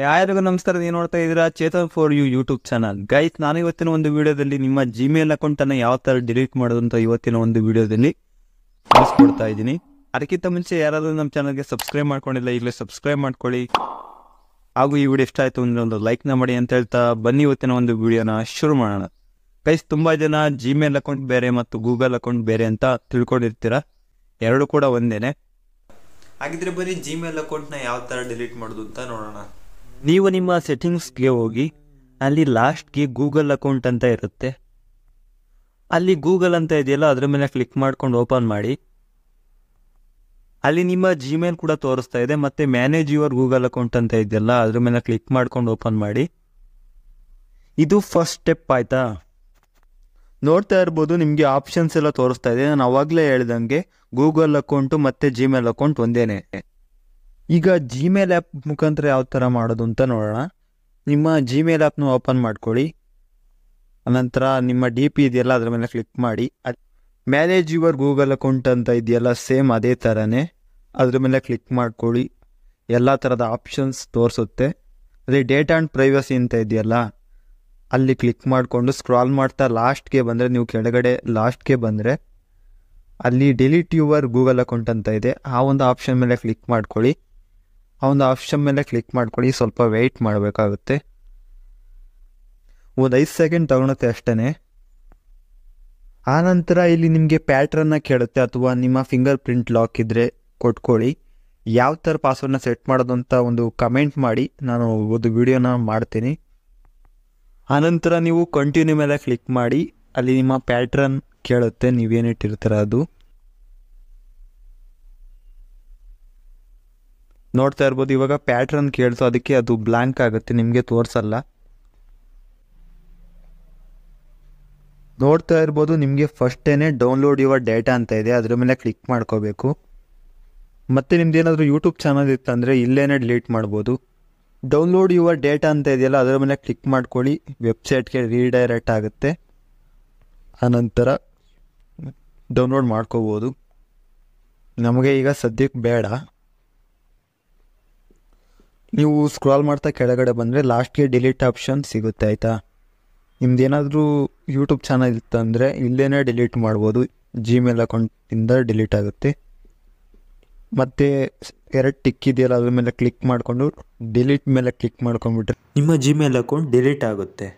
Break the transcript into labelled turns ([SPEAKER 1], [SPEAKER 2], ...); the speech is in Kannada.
[SPEAKER 1] ಯಾರಿಗೂ ನಮಸ್ಕಾರ. ನೀವು ನೋಡ್ತಾ ಇದ್ದೀರಾ Chetan for you YouTube channel. Guys, ನಾನು ಇವತ್ತಿನ ಒಂದು ವಿಡಿಯೋದಲ್ಲಿ ನಿಮ್ಮ ಜಿಮೇಲ್ ಅಕೌಂಟನ್ನು ಯಾವ ಥರ ಡಿಲೀಟ್ ಮಾಡೋದು ಅಂತ ಇವತ್ತಿನ ಒಂದು ವಿಡಿಯೋದಲ್ಲಿ ತಿಳಿಸ್ಕೊಡ್ತಾ ಇದ್ದೀನಿ. ಅದಕ್ಕಿಂತ ಮುಂಚೆ ಯಾರಾದರೂ ನಮ್ಮ ಚಾನಲ್ಗೆ ಸಬ್ಸ್ಕ್ರೈಬ್ ಮಾಡ್ಕೊಂಡಿಲ್ಲ, ಈಗಲೇ ಸಬ್ಸ್ಕ್ರೈಬ್ ಮಾಡ್ಕೊಳ್ಳಿ. ಹಾಗೂ ಈ ವಿಡಿಯೋ ಇಷ್ಟ ಆಯಿತು ಅಂದರೆ ಒಂದು ಲೈಕ್ನ ಮಾಡಿ ಅಂತ ಹೇಳ್ತಾ ಬನ್ನಿ ಇವತ್ತಿನ ಒಂದು ವಿಡಿಯೋನ ಶುರು ಮಾಡೋಣ. ಗೈಸ್, ತುಂಬ ಜನ ಜಿಮೇಲ್ ಅಕೌಂಟ್ ಬೇರೆ ಮತ್ತು ಗೂಗಲ್ ಅಕೌಂಟ್ ಬೇರೆ ಅಂತ ತಿಳ್ಕೊಂಡಿರ್ತೀರ. ಎರಡು ಕೂಡ ಒಂದೇನೆ. ಹಾಗಿದ್ರೆ ಬರೀ ಜಿಮೇಲ್ ಅಕೌಂಟ್ನ ಯಾವ ಥರ ಡಿಲೀಟ್ ಮಾಡೋದು ಅಂತ ನೋಡೋಣ. ನೀವು ನಿಮ್ಮ ಸೆಟ್ಟಿಂಗ್ಸ್ಗೆ ಹೋಗಿ ಅಲ್ಲಿ ಲಾಸ್ಟ್ಗೆ ಗೂಗಲ್ ಅಕೌಂಟ್ ಅಂತ ಇರುತ್ತೆ. ಅಲ್ಲಿ ಗೂಗಲ್ ಅಂತ ಇದೆಯಲ್ಲ, ಅದರ ಮೇಲೆ ಕ್ಲಿಕ್ ಮಾಡ್ಕೊಂಡು ಓಪನ್ ಮಾಡಿ. ಅಲ್ಲಿ ನಿಮ್ಮ ಜಿಮೇಲ್ ಕೂಡ ತೋರಿಸ್ತಾ ಇದೆ. ಮತ್ತು ಮ್ಯಾನೇಜ್ ಯುವರ್ ಗೂಗಲ್ ಅಕೌಂಟ್ ಅಂತ ಇದೆಯಲ್ಲ, ಅದ್ರ ಮೇಲೆ ಕ್ಲಿಕ್ ಮಾಡ್ಕೊಂಡು ಓಪನ್ ಮಾಡಿ. ಇದು ಫಸ್ಟ್ ಸ್ಟೆಪ್ ಆಯಿತಾ. ನೋಡ್ತಾ ಇರ್ಬೋದು, ನಿಮಗೆ ಆಪ್ಷನ್ಸ್ ಎಲ್ಲ ತೋರಿಸ್ತಾ ಇದೆ. ನಾನು ಅವಾಗಲೇ ಹೇಳ್ದಂಗೆ ಗೂಗಲ್ ಅಕೌಂಟು ಮತ್ತು ಜಿಮೇಲ್ ಅಕೌಂಟ್ ಒಂದೇನೆ. ಈಗ ಜಿಮೇಲ್ ಆ್ಯಪ್ ಮುಖಾಂತರ ಯಾವ ಥರ ಮಾಡೋದು ಅಂತ ನೋಡೋಣ. ನಿಮ್ಮ ಜಿಮೇಲ್ ಆ್ಯಪ್ನ ಓಪನ್ ಮಾಡ್ಕೊಳ್ಳಿ. ಅನಂತರ ನಿಮ್ಮ ಡಿ ಪಿ ಇದೆಯಲ್ಲ, ಅದರ ಮೇಲೆ ಕ್ಲಿಕ್ ಮಾಡಿ. ಮ್ಯಾನೇಜ್ ಯುವರ್ ಗೂಗಲ್ ಅಕೌಂಟ್ ಅಂತ ಇದೆಯಲ್ಲ, ಸೇಮ್ ಅದೇ ಥರನೇ ಅದ್ರ ಮೇಲೆ ಕ್ಲಿಕ್ ಮಾಡ್ಕೊಳ್ಳಿ. ಎಲ್ಲ ಥರದ ಆಪ್ಷನ್ಸ್ ತೋರಿಸುತ್ತೆ. ಅದೇ ಡೇಟಾ ಆ್ಯಂಡ್ ಪ್ರೈವಸಿ ಅಂತ ಇದೆಯಲ್ಲ, ಅಲ್ಲಿ ಕ್ಲಿಕ್ ಮಾಡಿಕೊಂಡು ಸ್ಕ್ರಾಲ್ ಮಾಡ್ತಾ ಲಾಸ್ಟ್ಗೆ ಬಂದರೆ, ನೀವು ಕೆಳಗಡೆ ಲಾಸ್ಟ್ಗೆ ಬಂದರೆ ಅಲ್ಲಿ ಡಿಲೀಟ್ ಯುವರ್ ಗೂಗಲ್ ಅಕೌಂಟ್ ಅಂತ ಇದೆ. ಆ ಒಂದು ಆಪ್ಷನ್ ಮೇಲೆ ಕ್ಲಿಕ್ ಮಾಡ್ಕೊಳ್ಳಿ. ಆ ಒಂದು ಆಪ್ಷನ್ ಮೇಲೆ ಕ್ಲಿಕ್ ಮಾಡ್ಕೊಳ್ಳಿ. ಸ್ವಲ್ಪ ವೆಯ್ಟ್ ಮಾಡಬೇಕಾಗುತ್ತೆ. ಒಂದು 5 ಸೆಕೆಂಡ್ ತಗೊಳುತ್ತೆ ಅಷ್ಟೇ. ಆನಂತರ ಇಲ್ಲಿ ನಿಮಗೆ ಪ್ಯಾಟ್ರನ್ನ ಕೇಳುತ್ತೆ, ಅಥವಾ ನಿಮ್ಮ ಫಿಂಗರ್ ಪ್ರಿಂಟ್ ಲಾಕ್ ಇದ್ದರೆ ಕೊಟ್ಕೊಳ್ಳಿ. ಯಾವ ಥರ ಪಾಸ್ವರ್ಡ್ನ ಸೆಟ್ ಮಾಡೋದು ಅಂತ ಒಂದು ಕಮೆಂಟ್ ಮಾಡಿ, ನಾನು ಒಂದು ವಿಡಿಯೋನ ಮಾಡ್ತೀನಿ. ಆನಂತರ ನೀವು ಕಂಟಿನ್ಯೂ ಮೇಲೆ ಕ್ಲಿಕ್ ಮಾಡಿ. ಅಲ್ಲಿ ನಿಮ್ಮ ಪ್ಯಾಟ್ರನ್ ಕೇಳುತ್ತೆ, ನೀವೇನಿಟ್ಟಿರ್ತೀರ ಅದು. ನೋಡ್ತಾ ಇರ್ಬೋದು, ಇವಾಗ ಪ್ಯಾಟ್ರನ್ ಕೇಳ್ತು, ಅದಕ್ಕೆ ಅದು ಬ್ಲ್ಯಾಂಕ್ ಆಗುತ್ತೆ, ನಿಮಗೆ ತೋರಿಸಲ್ಲ. ನೋಡ್ತಾ ಇರ್ಬೋದು, ನಿಮಗೆ ಫಸ್ಟೇನೆ ಡೌನ್ಲೋಡ್ ಯುವರ್ ಡೇಟಾ ಅಂತ ಇದೆ, ಅದರ ಮೇಲೆ ಕ್ಲಿಕ್ ಮಾಡ್ಕೋಬೇಕು. ಮತ್ತು ನಿಮ್ದೇನಾದರೂ ಯೂಟ್ಯೂಬ್ ಚಾನಲ್ ಇತ್ತಂದರೆ ಇಲ್ಲೇನೆ ಡಿಲೀಟ್ ಮಾಡ್ಬೋದು. ಡೌನ್ಲೋಡ್ ಯುವರ್ ಡೇಟಾ ಅಂತ ಇದೆಯಲ್ಲ, ಅದರ ಮೇಲೆ ಕ್ಲಿಕ್ ಮಾಡ್ಕೊಳ್ಳಿ. ವೆಬ್ಸೈಟ್ಗೆ ರೀಡೈರೆಕ್ಟ್ ಆಗುತ್ತೆ. ಆನಂತರ ಡೌನ್ಲೋಡ್ ಮಾಡ್ಕೋಬೋದು. ನಮಗೆ ಈಗ ಸದ್ಯಕ್ಕೆ ಬೇಡ. ನೀವು ಸ್ಕ್ರಾಲ್ ಮಾಡ್ತಾ ಕೆಳಗಡೆ ಬಂದರೆ ಲಾಸ್ಟ್ಗೆ ಡಿಲೀಟ್ ಆಪ್ಷನ್ ಸಿಗುತ್ತೆ, ಆಯಿತಾ. ನಿಮ್ದೇನಾದರೂ ಯೂಟ್ಯೂಬ್ ಚಾನಲ್ ಇತ್ತಂದರೆ ಇಲ್ಲೇನೇ ಡಿಲೀಟ್ ಮಾಡ್ಬೋದು. ಜಿಮೇಲ್ ಅಕೌಂಟಿಂದ ಡಿಲೀಟ್ ಆಗುತ್ತೆ. ಮತ್ತು 2 ಟಿಕ್ ಇದೆಯಲ್ಲ, ಅದ್ರ ಮೇಲೆ ಕ್ಲಿಕ್ ಮಾಡಿಕೊಂಡು ಡಿಲೀಟ್ ಮೇಲೆ ಕ್ಲಿಕ್ ಮಾಡ್ಕೊಂಡ್ಬಿಟ್ರೆ ನಿಮ್ಮ ಜಿಮೇಲ್ ಅಕೌಂಟ್ ಡಿಲೀಟ್ ಆಗುತ್ತೆ.